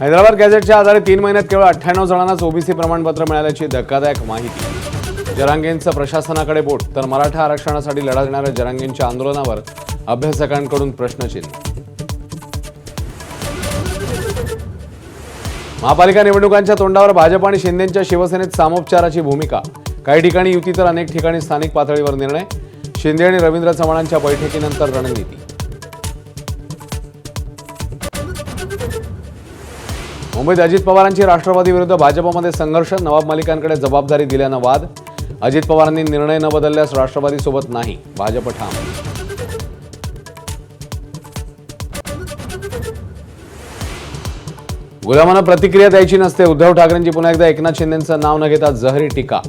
हैदराबाद गॅझेटच्या आधारे 3 महिन्यात केवळ 98 जणांनाच ओबीसी प्रमाणपत्र मिळाल्याची धक्कादायक माहिती। जरांगेंचं प्रशासनाकडे बोट तर मराठा आरक्षणासाठी लढा देणाऱ्या जरांगेंच्या आंदोलनावर अभ्यासकांकडून प्रश्नचिन्ह। महापालिका निवडणुकांच्या तोंडावर भाजप आणि शिंदेंच्या शिवसेनेत सामोपचाराची भूमिका। काही ठिकाणी युती तर अनेक ठिकाणी स्थानिक पातळीवर निर्णय। शिंदे आणि रवींद्र चव्हाणांच्या बैठकीनंतर रणनीती। मुंबईत अजित पवारांची राष्ट्रवादी विरुद्ध भाजपमध्ये संघर्ष। नवाब मलिकांकडे जबाबदारी दिल्यानं वाद। अजित पवारांनी निर्णय न बदलल्यास राष्ट्रवादीसोबत नाही, भाजप ठाम। गुलामांना प्रतिक्रिया द्यायची नसते। उद्धव ठाकरेंची पुन्हा एकदा एकनाथ शिंदेंचं नाव न घेता जहरी टीका।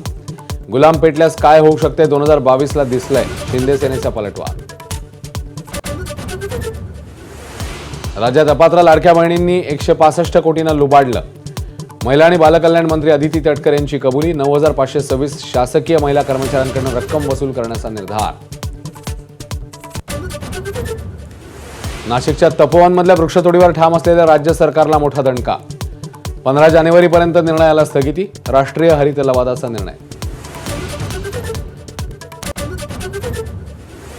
गुलाम पेटल्यास काय होऊ शकते 2022ला दिसलंय, शिंदे सेनेचा पलटवार। राज्यात अपात्र लाडक्या बहिणींनी 165 कोटींना लुबाडलं। महिला आणि बालकल्याण मंत्री अदिती तटकरे यांची कबुली। 9526 शासकीय महिला कर्मचाऱ्यांकडून रक्कम वसूल करण्याचा निर्धार। नाशिकच्या तपोवनमधल्या वृक्षतोडीवर ठाम असलेल्या राज्य सरकारला मोठा दणका। 15 जानेवारीपर्यंत निर्णयाला स्थगिती। राष्ट्रीय हरित लवादाचा निर्णय।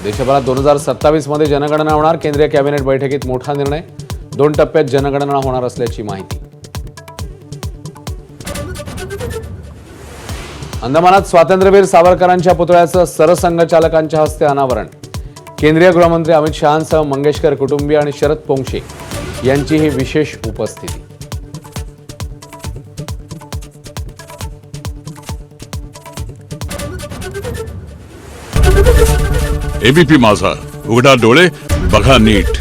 देशभरात 2027 मध्ये जनगणना होणार। केंद्रीय कॅबिनेट बैठकीत मोठा निर्णय। 2 टप्प्यात जनगणना होणार असल्याची माहिती। अंदमानात स्वातंत्र्यवीर सावरकरांच्या पुतळ्याचं सरसंघचालकांच्या हस्ते अनावरण। केंद्रीय गृहमंत्री अमित शहांसह मंगेशकर कुटुंबीय आणि शरद पोंक्षे यांचीही विशेष उपस्थिती। एबीपी माझा, उघडा डोळे बघा नीट।